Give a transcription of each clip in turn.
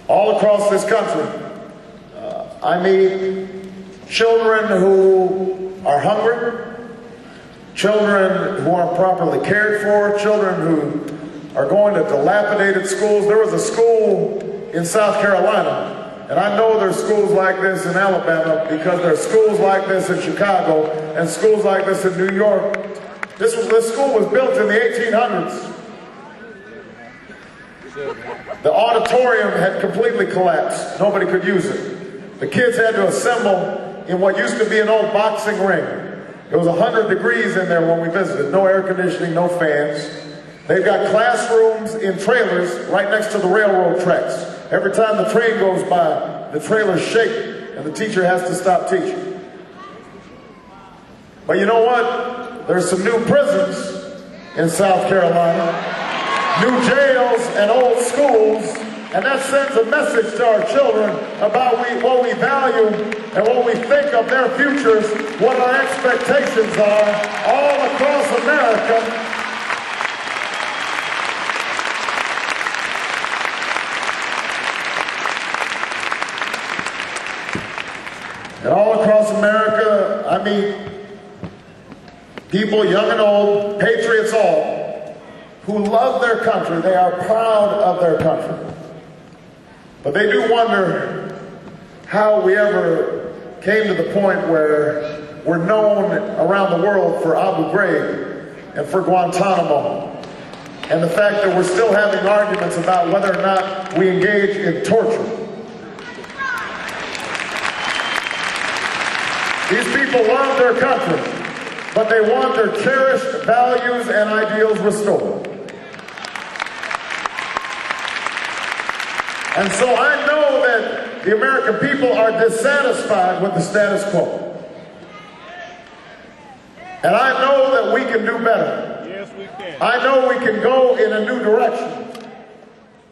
All across this country, I meet children who are hungry, children who aren't properly cared for, children who are going to dilapidated schools. There was a school in South Carolina, and I know there's schools like this in Alabama because there's schools like this in Chicago and schools like this in New York. This school was built in the 1800s. The auditorium had completely collapsed. Nobody could use it. The kids had to assemble in what used to be an old boxing ring. It was 100 degrees in there when we visited. No air conditioning, no fans. They've got classrooms in trailers right next to the railroad tracks. Every time the train goes by, the trailers shake and the teacher has to stop teaching. But you know what? There's some new prisons in South Carolina. New jails and old schools, and that sends a message to our children about what we value and what we think of their futures, what our expectations are all across America. And all across America, I meet people, young and old, patriots all, who love their country. They are proud of their country. But they do wonder how we ever came to the point where we're known around the world for Abu Ghraib and for Guantanamo, and the fact that we're still having arguments about whether or not we engage in torture. These people love their country, but they want their cherished values and ideals restored. And so I know that the American people are dissatisfied with the status quo. And I know that we can do better. Yes, we can. I know we can go in a new direction.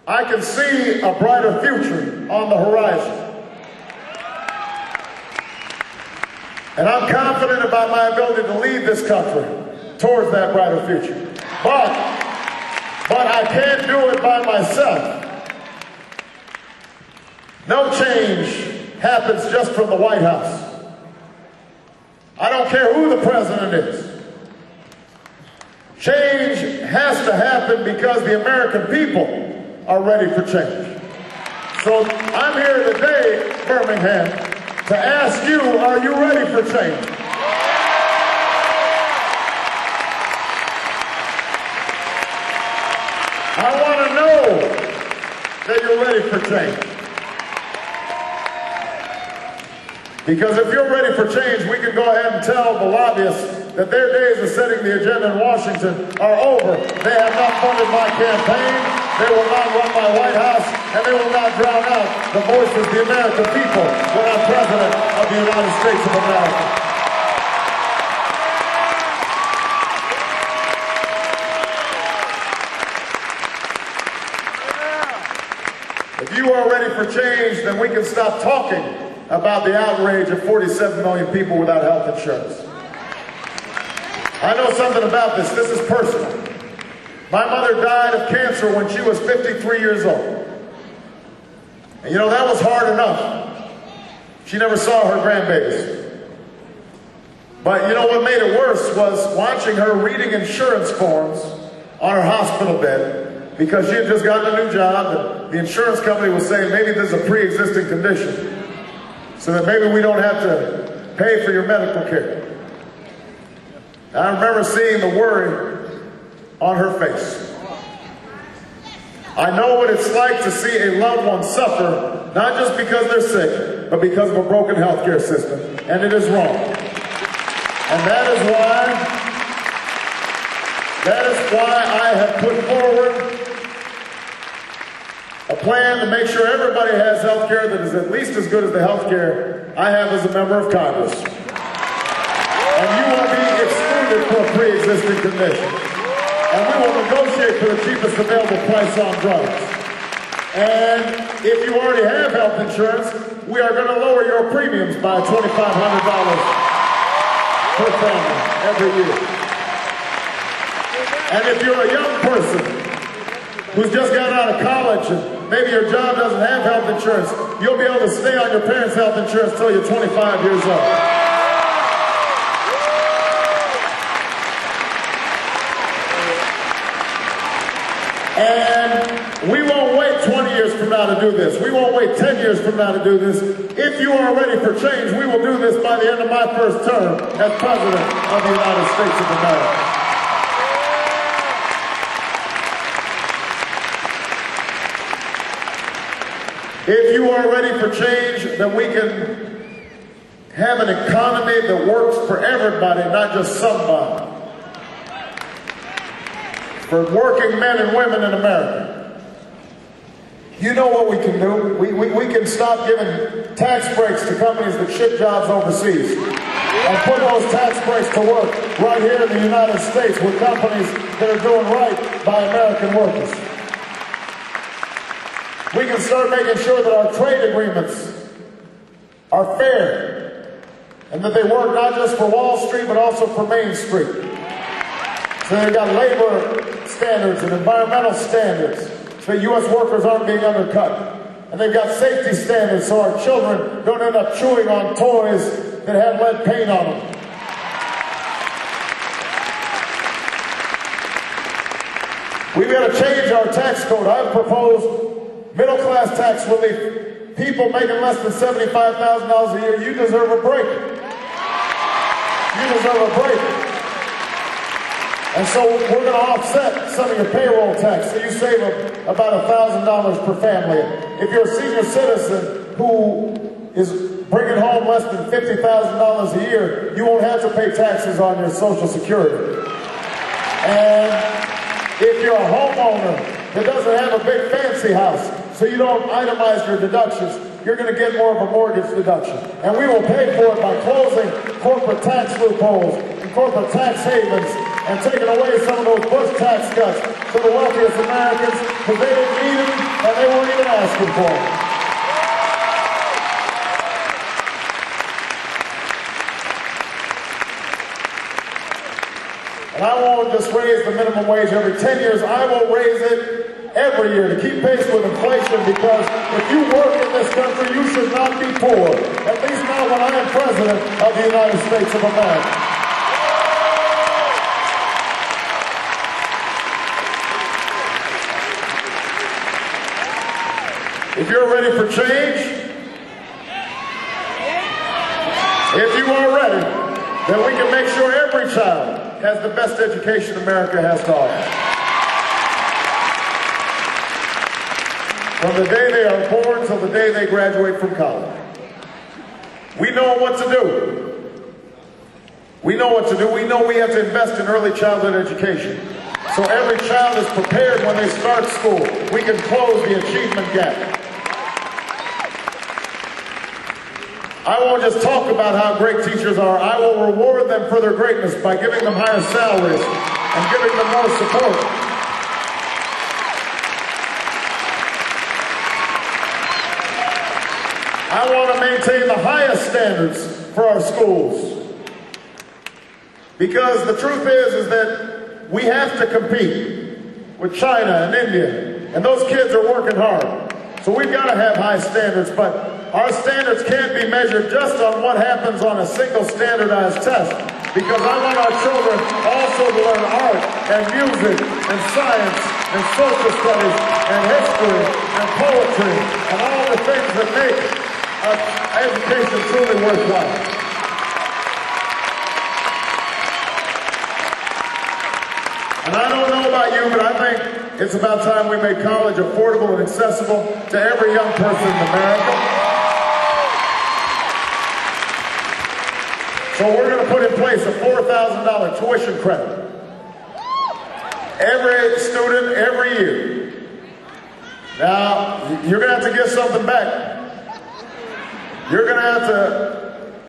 I can see a brighter future on the horizon. And I'm confident about my ability to lead this country towards that brighter future. But I can't do it by myself. No change happens just from the White House. I don't care who the president is. Change has to happen because the American people are ready for change. So I'm here today, Birmingham, to ask you, are you ready for change? I want to know that you're ready for change. Because if you're ready for change, we can go ahead and tell the lobbyists that their days of setting the agenda in Washington are over. They have not funded my campaign, they will not run my White House, and they will not drown out the voice of the American people when I'm President of the United States of America. If you are ready for change, then we can stop talking about the outrage of 47 million people without health insurance. I know something about this. This is personal. My mother died of cancer when she was 53 years old. And you know, that was hard enough. She never saw her grandbabies. But you know what made it worse was watching her reading insurance forms on her hospital bed because she had just gotten a new job and the insurance company was saying maybe this is a pre-existing condition, so that maybe we don't have to pay for your medical care. I remember seeing the worry on her face. I know what it's like to see a loved one suffer, not just because they're sick, but because of a broken healthcare system, and it is wrong. And that is why I have put forward a plan to make sure everybody has health care that is at least as good as the health care I have as a member of Congress. And you won't be excluded for a pre-existing condition. And we will negotiate for the cheapest available price on drugs. And if you already have health insurance, we are going to lower your premiums by $2,500 per family every year. And if you're a young person who's just got out of college and maybe your job doesn't have health insurance, you'll be able to stay on your parents' health insurance until you're 25 years old. And we won't wait 20 years from now to do this. We won't wait 10 years from now to do this. If you are ready for change, we will do this by the end of my first term as President of the United States of America. If you are ready for change, then we can have an economy that works for everybody, not just somebody. For working men and women in America. You know what we can do? We can stop giving tax breaks to companies that ship jobs overseas and put those tax breaks to work right here in the United States with companies that are doing right by American workers. We can start making sure that our trade agreements are fair and that they work not just for Wall Street but also for Main Street. So they've got labor standards and environmental standards so that U.S. workers aren't being undercut. And they've got safety standards so our children don't end up chewing on toys that have lead paint on them. We've got to change our tax code. I've proposed middle-class tax relief. People making less than $75,000 a year, you deserve a break. You deserve a break. And so we're going to offset some of your payroll tax, so you save about $1,000 per family. If you're a senior citizen who is bringing home less than $50,000 a year, you won't have to pay taxes on your Social Security. And if you're a homeowner that doesn't have a big fancy house, so you don't itemize your deductions, you're going to get more of a mortgage deduction. And we will pay for it by closing corporate tax loopholes and corporate tax havens and taking away some of those Bush tax cuts to the wealthiest Americans because they didn't need them and they weren't even asking for them. And I won't just raise the minimum wage every 10 years, I will raise it every year to keep pace with inflation, because if you work in this country, you should not be poor. At least not when I am President of the United States of America. If you're ready for change, if you are ready, then we can make sure every child has the best education America has to offer. From the day they are born till the day they graduate from college. We know what to do. We know what to do. We know we have to invest in early childhood education. So every child is prepared when they start school. We can close the achievement gap. I won't just talk about how great teachers are. I will reward them for their greatness by giving them higher salaries and giving them more support. I want to maintain the highest standards for our schools. Because the truth is that we have to compete with China and India, and those kids are working hard. So we've got to have high standards, but our standards can't be measured just on what happens on a single standardized test, because I want our children also to learn art and music and science and social studies and history and poetry and all the things that make education truly worthwhile. And I don't know about you, but I think it's about time we made college affordable and accessible to every young person in America. So we're going to put in place a $4,000 tuition credit. Every student, every year. Now, you're going to have to give something back. You're going to have to